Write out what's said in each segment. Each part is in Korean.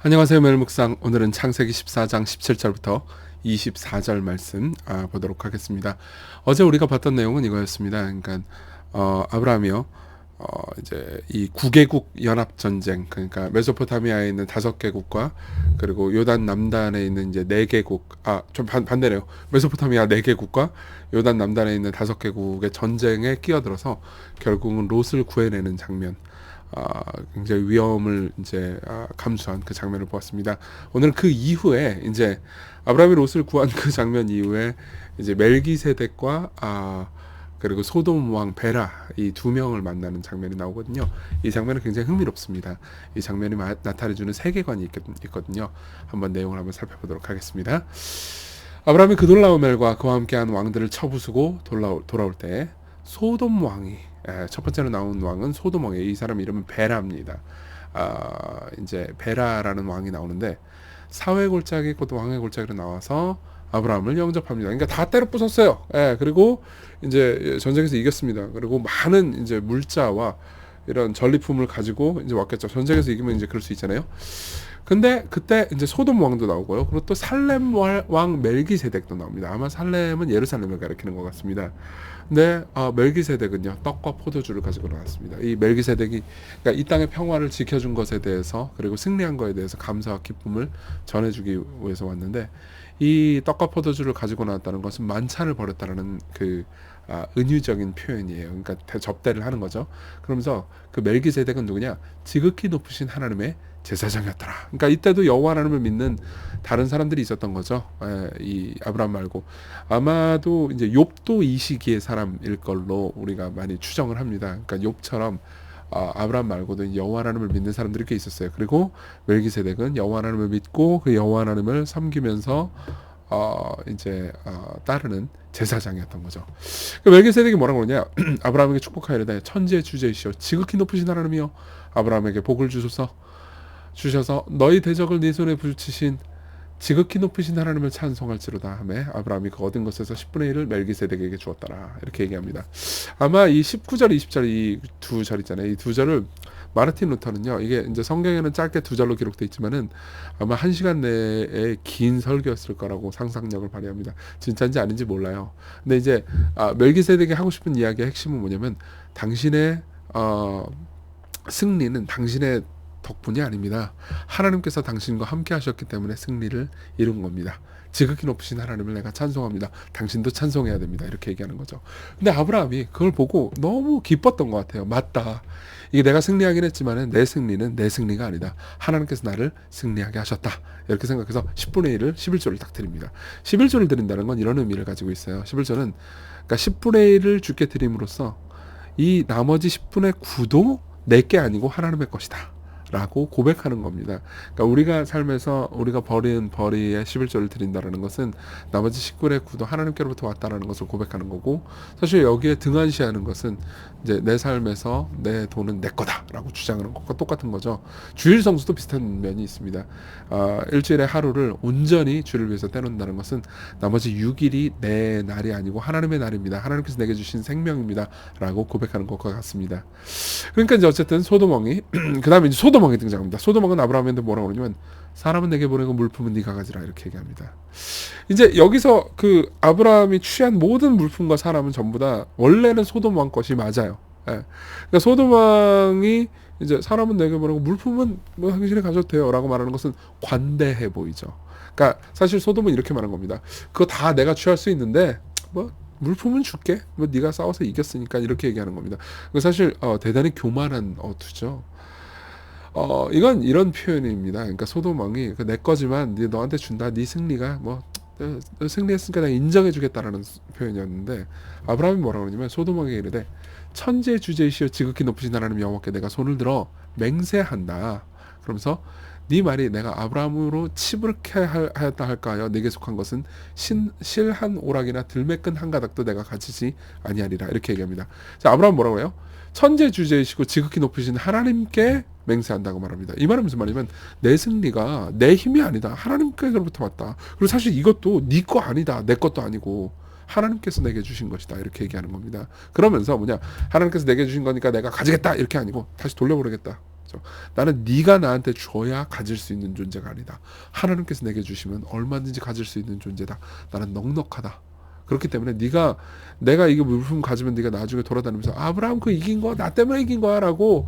안녕하세요. 매일 묵상. 오늘은 창세기 14장 17절부터 24절 말씀 보도록 하겠습니다. 어제 우리가 봤던 내용은 이거였습니다. 그러니까 아브라함이요. 이제 이 9개국 연합 전쟁, 그러니까 메소포타미아에 있는 5개국과 그리고 요단 남단에 있는 이제 4개국, 좀 반대네요. 메소포타미아 4개국과 요단 남단에 있는 5개국의 전쟁에 끼어들어서 결국은 롯을 구해내는 장면. 굉장히 위험을 이제 감수한 그 장면을 보았습니다. 오늘 그 이후에 이제 아브라함이 롯을 구한 그 장면 이후에 이제 멜기세덱과 그리고 소돔 왕 베라 이 두 명을 만나는 장면이 나오거든요. 이 장면은 굉장히 흥미롭습니다. 이 장면이 나타내주는 세계관이 있거든요. 한번 내용을 한번 살펴보도록 하겠습니다. 아브라함이 그돌라오멜과 그와 함께한 왕들을 쳐부수고 돌아올 때 소돔 왕이 첫 번째로 나온 왕은 소돔 왕이에요. 이 사람 이름은 베라입니다. 이제 베라라는 왕이 나오는데 사회 골짜기 곧 왕의 골짜기로 나와서 아브라함을 영접합니다. 그러니까 다 때려 부쉈어요. 그리고 이제 전쟁에서 이겼습니다. 그리고 많은 이제 물자와 이런 전리품을 가지고 이제 왔겠죠. 전쟁에서 이기면 이제 그럴 수 있잖아요. 근데 그때 이제 소돔 왕도 나오고요. 그리고 또 살렘 왕 멜기세덱도 나옵니다. 아마 살렘은 예루살렘을 가리키는 것 같습니다. 근데 멜기세덱은요, 떡과 포도주를 가지고 나왔습니다. 이 멜기세덱이 그러니까 이 땅의 평화를 지켜준 것에 대해서 그리고 승리한 것에 대해서 감사와 기쁨을 전해주기 위해서 왔는데, 이 떡과 포도주를 가지고 나왔다는 것은 만찬을 벌였다는 그 은유적인 표현이에요. 그러니까 접대를 하는 거죠. 그러면서 그 멜기세덱은 누구냐? 지극히 높으신 하나님의 제사장이었더라. 그러니까 이때도 여호와 하나님을 믿는 다른 사람들이 있었던 거죠. 이 아브라함 말고 아마도 이제 욥도 이 시기의 사람일 걸로 우리가 많이 추정을 합니다. 그러니까 욥처럼 아브라함 말고도 여호와 하나님을 믿는 사람들이 꽤 있었어요. 그리고 멜기세덱은 여호와 하나님을 믿고 그 여호와 하나님을 섬기면서 이제 따르는 제사장이었던 거죠. 그 멜기세덱이 뭐라고 그러냐? 아브라함에게 축복하여 이르되 천지의 주제이시오 지극히 높으신 하나님이여 아브라함에게 복을 주셔서 너희 대적을 네 손에 붙이신 지극히 높으신 하나님을 찬송할지로다 하매 아브라함이 그 얻은 것에서 10분의 1을 멜기세덱에게 주었더라. 이렇게 얘기합니다. 아마 이 19절 20절 이 두 절 있잖아요. 이 두 절을 마르틴 루터는요, 이게 이제 성경에는 짧게 두 절로 기록되어 있지만은 아마 1시간 내에 긴 설교였을 거라고 상상력을 발휘합니다. 진짜인지 아닌지 몰라요. 근데 이제 멜기세덱이 하고 싶은 이야기의 핵심은 뭐냐면 당신의 승리는 당신의 덕분이 아닙니다. 하나님께서 당신과 함께 하셨기 때문에 승리를 이룬 겁니다. 지극히 높으신 하나님을 내가 찬송합니다. 당신도 찬송해야 됩니다. 이렇게 얘기하는 거죠. 근데 아브라함이 그걸 보고 너무 기뻤던 것 같아요. 맞다. 이게 내가 승리하긴 했지만 내 승리는 내 승리가 아니다. 하나님께서 나를 승리하게 하셨다. 이렇게 생각해서 10분의 1을 11조를 딱 드립니다. 11조를 드린다는 건 이런 의미를 가지고 있어요. 11조는 그러니까 10분의 1을 주께 드림으로써 이 나머지 10분의 9도 내게 아니고 하나님의 것이다 라고 고백하는 겁니다. 그러니까 우리가 삶에서 우리가 버린 벌이의 11조를 드린다는 것은 나머지 10분의 9도 하나님께로부터 왔다는 것을 고백하는 거고, 사실 여기에 등한시하는 것은 이제 내 삶에서 내 돈은 내 거다라고 주장하는 것과 똑같은 거죠. 주일 성수도 비슷한 면이 있습니다. 일주일에 하루를 온전히 주를 위해서 떼놓는다는 것은 나머지 6일이 내 날이 아니고 하나님의 날입니다. 하나님께서 내게 주신 생명입니다 라고 고백하는 것과 같습니다. 그러니까 이제 어쨌든 소돔왕이 그 다음에 이제 소돔왕이 등장합니다. 소돔왕은 아브라함한테 뭐라고 그러냐면 사람은 내게 보내고 물품은 네가 가지라 이렇게 얘기합니다. 이제 여기서 그 아브라함이 취한 모든 물품과 사람은 전부 다 원래는 소돔왕 것이 맞아요. 그러니까 소돔왕이 이제 사람은 내게 보내고 물품은 뭐 당신이 가져도 돼요 라고 말하는 것은 관대해 보이죠. 그러니까 사실 소돔은 이렇게 말한 겁니다. 그거 다 내가 취할 수 있는데 뭐 물품은 줄게. 뭐 네가 싸워서 이겼으니까 이렇게 얘기하는 겁니다. 사실 대단히 교만한 어투죠. 이건 이런 표현입니다. 그러니까 소돔 왕이 내 거지만 네 너한테 준다. 네 승리가 뭐 승리했으니까 내가 인정해주겠다라는 표현이었는데 아브라함이 뭐라고 그러냐면 소돔 왕에게 이르되 천지의 주제이시여 지극히 높으신 하나님 여호와께 내가 손을 들어 맹세한다. 그러면서 네 말이 내가 아브라함으로 치부케 하였다 할까 하여 내게 속한 것은 실 한 오락이나 들매끈 한 가닥도 내가 가지지 아니하리라 이렇게 얘기합니다. 자, 아브라함 뭐라고 해요? 천재 주제이시고 지극히 높으신 하나님께 맹세한다고 말합니다. 이 말은 무슨 말이냐면 내 승리가 내 힘이 아니다. 하나님께로부터 왔다. 그리고 사실 이것도 네 거 아니다. 내 것도 아니고 하나님께서 내게 주신 것이다. 이렇게 얘기하는 겁니다. 그러면서 뭐냐? 하나님께서 내게 주신 거니까 내가 가지겠다. 이렇게 아니고 다시 돌려보내겠다. 그죠? 나는 네가 나한테 줘야 가질 수 있는 존재가 아니다. 하나님께서 내게 주시면 얼마든지 가질 수 있는 존재다. 나는 넉넉하다. 그렇기 때문에 내가 이거 물품 가지면 네가 나중에 돌아다니면서 아브라함 그 이긴 거 나 때문에 이긴 거야라고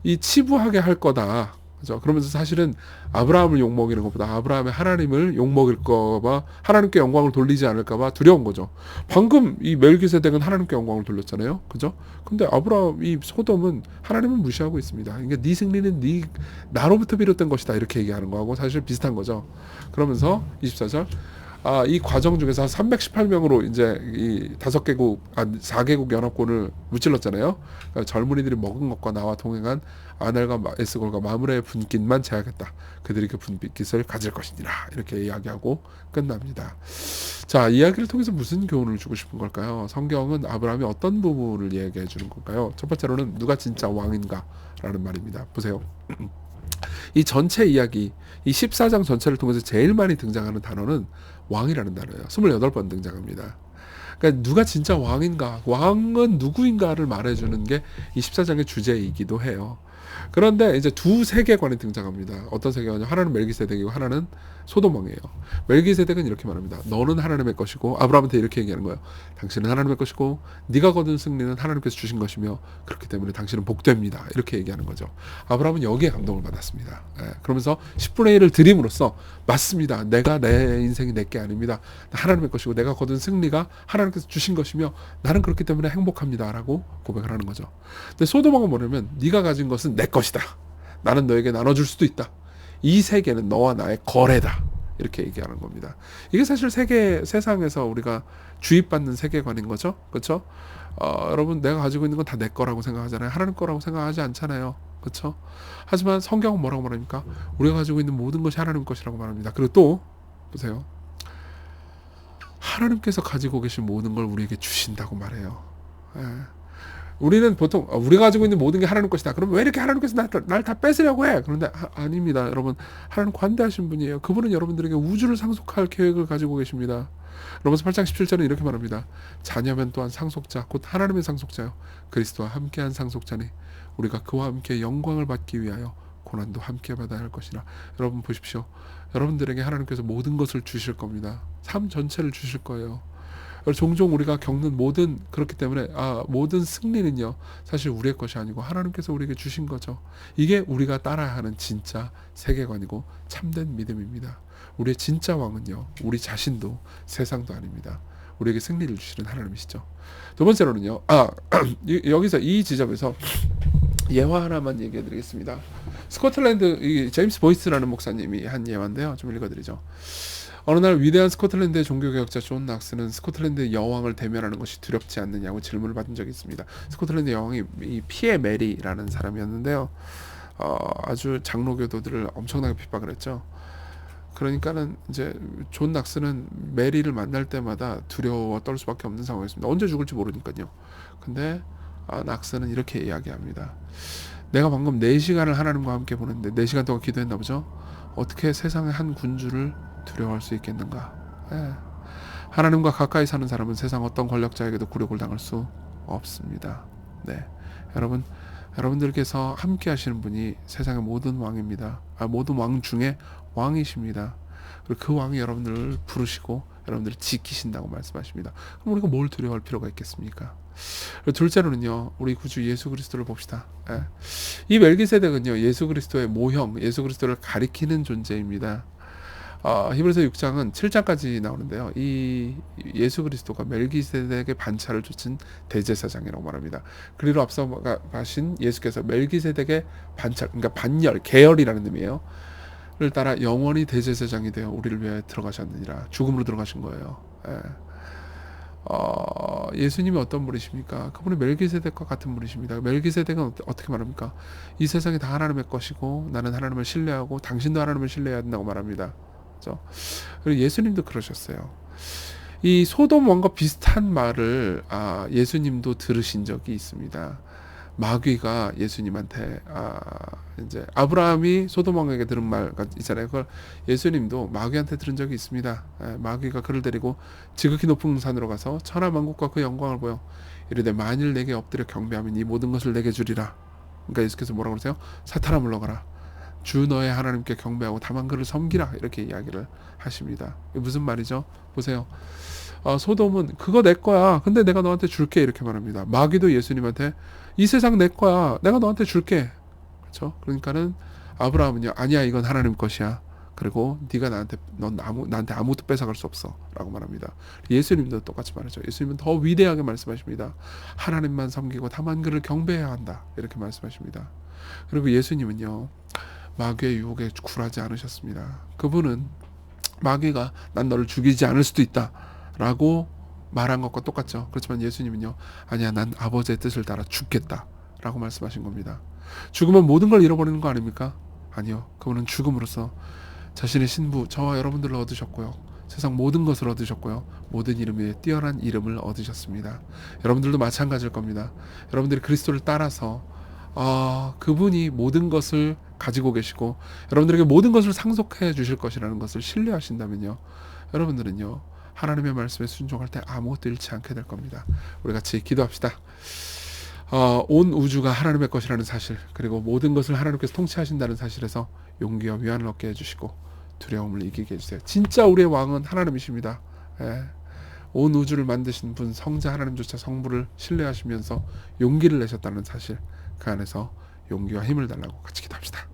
이 치부하게 할 거다. 그죠? 그러면서 사실은 아브라함을 욕먹이는 것보다 아브라함의 하나님을 욕먹일까봐 하나님께 영광을 돌리지 않을까봐 두려운 거죠. 방금 이 멜기세덱은 하나님께 영광을 돌렸잖아요. 그죠? 근데 아브라함 이 소돔은 하나님을 무시하고 있습니다. 그러니까 네 승리는 나로부터 비롯된 것이다 이렇게 얘기하는 거하고 사실 비슷한 거죠. 그러면서 24절 이 과정 중에서 한 318명으로 이제 이 4개국 연합군을 무찔렀잖아요. 그러니까 젊은이들이 먹은 것과 나와 동행한 아넬과 에스골과 마므레의 분깃만 제하겠다. 그들이 그 분깃을 가질 것이니라. 이렇게 이야기하고 끝납니다. 자, 이야기를 통해서 무슨 교훈을 주고 싶은 걸까요? 성경은 아브라함이 어떤 부분을 이야기해 주는 걸까요? 첫 번째로는 누가 진짜 왕인가라는 말입니다. 보세요. 이 전체 이야기, 이 14장 전체를 통해서 제일 많이 등장하는 단어는 왕이라는 단어예요. 28번 등장합니다. 그러니까 누가 진짜 왕인가, 왕은 누구인가를 말해주는 게 이 14장의 주제이기도 해요. 그런데 이제 두 세계관이 등장합니다. 어떤 세계관이요? 하나는 멜기세덱이고 하나는 소돔 왕이에요. 멜기세덱은 이렇게 말합니다. 너는 하나님의 것이고 아브라함한테 이렇게 얘기하는 거예요. 당신은 하나님의 것이고 네가 거둔 승리는 하나님께서 주신 것이며 그렇기 때문에 당신은 복됩니다. 이렇게 얘기하는 거죠. 아브라함은 여기에 감동을 받았습니다. 그러면서 10분의 1을 드림으로써 맞습니다. 내가 내 인생이 내게 아닙니다. 하나님의 것이고 내가 거둔 승리가 하나님께서 주신 것이며 나는 그렇기 때문에 행복합니다라고 고백을 하는 거죠. 근데 소돔 왕은 뭐냐면 네가 가진 것은 내 것이다. 나는 너에게 나눠줄 수도 있다. 이 세계는 너와 나의 거래다. 이렇게 얘기하는 겁니다. 이게 사실 세상에서 우리가 주입받는 세계관인 거죠. 그렇죠? 여러분 내가 가지고 있는 건 다 내 거라고 생각하잖아요. 하나님 거라고 생각하지 않잖아요. 그렇죠? 하지만 성경은 뭐라고 말합니까? 우리가 가지고 있는 모든 것이 하나님 것이라고 말합니다. 그리고 또 보세요. 하나님께서 가지고 계신 모든 걸 우리에게 주신다고 말해요. 우리는 보통 우리가 가지고 있는 모든 게 하나님 것이다. 그럼 왜 이렇게 하나님께서 날 다 뺏으려고 해? 그런데 아닙니다. 여러분 하나님 관대하신 분이에요. 그분은 여러분들에게 우주를 상속할 계획을 가지고 계십니다. 로마서 8장 17절은 이렇게 말합니다. 자녀면 또한 상속자 곧 하나님의 상속자요 그리스도와 함께한 상속자니 우리가 그와 함께 영광을 받기 위하여 고난도 함께 받아야 할 것이라. 여러분 보십시오. 여러분들에게 하나님께서 모든 것을 주실 겁니다. 삶 전체를 주실 거예요. 종종 우리가 겪는 그렇기 때문에 모든 승리는요 사실 우리의 것이 아니고 하나님께서 우리에게 주신 거죠. 이게 우리가 따라야 하는 진짜 세계관이고 참된 믿음입니다. 우리의 진짜 왕은요 우리 자신도 세상도 아닙니다. 우리에게 승리를 주시는 하나님이시죠. 두 번째로는요 여기서 이 지점에서 예화 하나만 얘기해 드리겠습니다. 스코틀랜드 제임스 보이스라는 목사님이 한 예화인데요. 좀 읽어드리죠. 어느 날 위대한 스코틀랜드의 종교개혁자 존 낙스는 스코틀랜드의 여왕을 대면하는 것이 두렵지 않느냐고 질문을 받은 적이 있습니다. 스코틀랜드 여왕이 이 피에 메리라는 사람이었는데요. 아주 장로교도들을 엄청나게 핍박을 했죠. 그러니까는 이제 존 낙스는 메리를 만날 때마다 두려워 떨 수밖에 없는 상황이었습니다. 언제 죽을지 모르니까요. 근데 낙스는 이렇게 이야기합니다. 내가 방금 4시간을 하나님과 함께 보는데 4시간 동안 기도했나 보죠. 어떻게 세상의 한 군주를 두려워할 수 있겠는가. 하나님과 가까이 사는 사람은 세상 어떤 권력자에게도 굴욕을 당할 수 없습니다. 여러분들께서 함께 하시는 분이 세상의 모든 왕입니다. 모든 왕 중에 왕이십니다. 그리고 그 왕이 여러분들을 부르시고 여러분들을 지키신다고 말씀하십니다. 그럼 우리가 뭘 두려워할 필요가 있겠습니까? 둘째로는요 우리 구주 예수 그리스도를 봅시다. 이 멜기세덱은요 예수 그리스도의 모형, 예수 그리스도를 가리키는 존재입니다. 히브리서 6장은 7장까지 나오는데요. 이 예수 그리스도가 멜기세덱의 반차를 쫓은 대제사장이라고 말합니다. 그리로 앞서 가신 예수께서 멜기세덱의 반차, 그러니까 반열, 계열이라는 의미예요. 를 따라 영원히 대제사장이 되어 우리를 위해 들어가셨느니라. 죽음으로 들어가신 거예요. 예수님이 어떤 분이십니까? 그분이 멜기세덱과 같은 분이십니다. 멜기세덱은 어떻게 말합니까? 이 세상이 다 하나님의 것이고 나는 하나님을 신뢰하고 당신도 하나님을 신뢰해야 된다고 말합니다. 그렇죠? 그리고 예수님도 그러셨어요. 이 소돔 왕과 비슷한 말을 예수님도 들으신 적이 있습니다. 마귀가 예수님한테 이제 아브라함이 소돔 왕에게 들은 말 있잖아요. 그걸 예수님도 마귀한테 들은 적이 있습니다. 마귀가 그를 데리고 지극히 높은 산으로 가서 천하 만국과 그 영광을 보여 이르되 만일 내게 엎드려 경배하면 이 모든 것을 내게 주리라. 그러니까 예수께서 뭐라고 그러세요? 사탄아 물러가라. 주 너의 하나님께 경배하고 다만 그를 섬기라. 이렇게 이야기를 하십니다. 이게 무슨 말이죠? 보세요. 소돔은 그거 내 거야. 근데 내가 너한테 줄게. 이렇게 말합니다. 마귀도 예수님한테 이 세상 내 거야. 내가 너한테 줄게. 그렇죠? 그러니까는 아브라함은요. 아니야, 이건 하나님 것이야. 그리고 네가 나한테 아무것도 뺏어갈 수 없어라고 말합니다. 예수님도 똑같이 말하죠. 예수님은 더 위대하게 말씀하십니다. 하나님만 섬기고 다만 그를 경배해야 한다. 이렇게 말씀하십니다. 그리고 예수님은요. 마귀의 유혹에 굴하지 않으셨습니다. 그분은 마귀가 난 너를 죽이지 않을 수도 있다 라고 말한 것과 똑같죠. 그렇지만 예수님은요. 아니야, 난 아버지의 뜻을 따라 죽겠다 라고 말씀하신 겁니다. 죽으면 모든 걸 잃어버리는 거 아닙니까? 아니요. 그분은 죽음으로써 자신의 신부, 저와 여러분들을 얻으셨고요. 세상 모든 것을 얻으셨고요. 모든 이름 위에 뛰어난 이름을 얻으셨습니다. 여러분들도 마찬가지일 겁니다. 여러분들이 그리스도를 따라서 그분이 모든 것을 가지고 계시고 여러분들에게 모든 것을 상속해 주실 것이라는 것을 신뢰하신다면요. 여러분들은요. 하나님의 말씀에 순종할 때 아무것도 잃지 않게 될 겁니다. 우리 같이 기도합시다. 온 우주가 하나님의 것이라는 사실, 그리고 모든 것을 하나님께서 통치하신다는 사실에서 용기와 위안을 얻게 해주시고 두려움을 이기게 해주세요. 진짜 우리의 왕은 하나님이십니다. 예. 온 우주를 만드신 분 성자 하나님조차 성부를 신뢰하시면서 용기를 내셨다는 사실, 그 안에서 용기와 힘을 달라고 같이 기도합시다.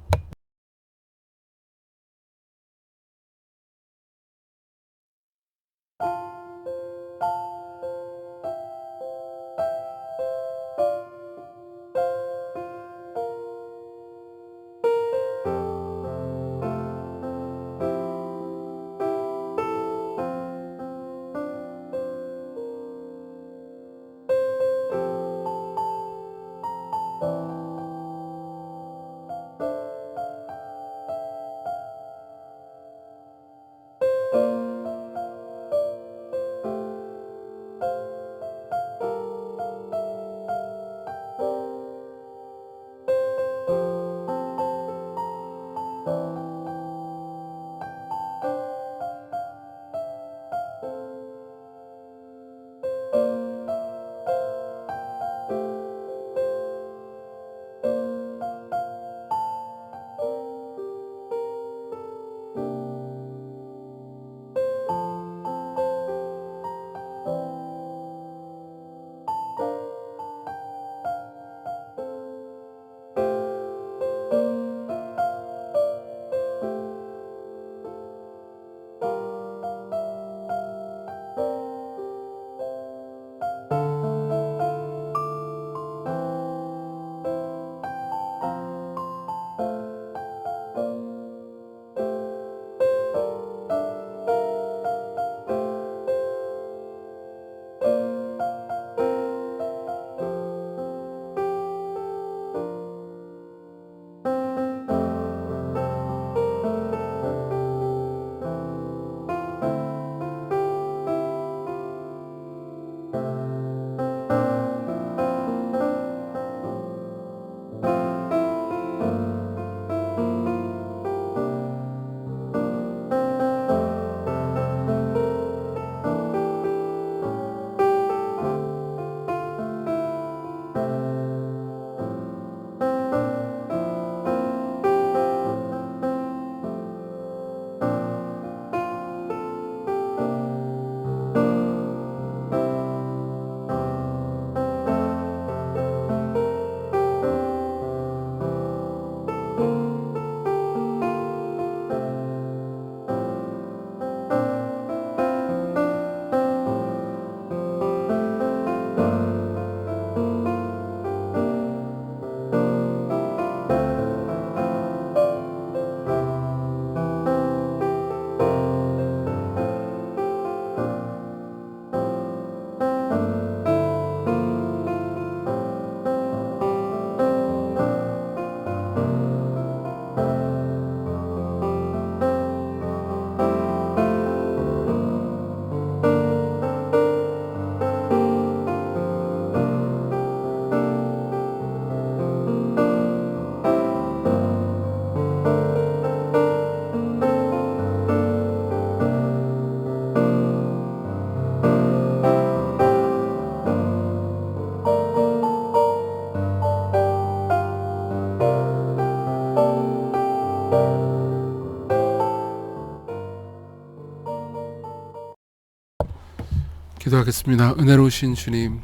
기도하겠습니다. 은혜로우신 주님,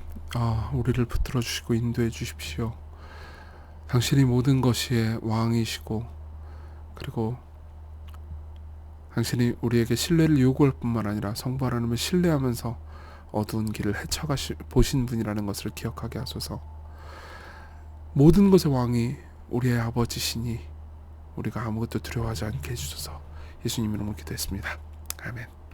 우리를 붙들어 주시고 인도해 주십시오. 당신이 모든 것의 왕이시고, 그리고 당신이 우리에게 신뢰를 요구할 뿐만 아니라 성부 하나님을 신뢰하면서 어두운 길을 보신 분이라는 것을 기억하게 하소서. 모든 것의 왕이 우리의 아버지시니 우리가 아무것도 두려워하지 않게 해주소서. 예수님 이름으로 기도했습니다. 아멘.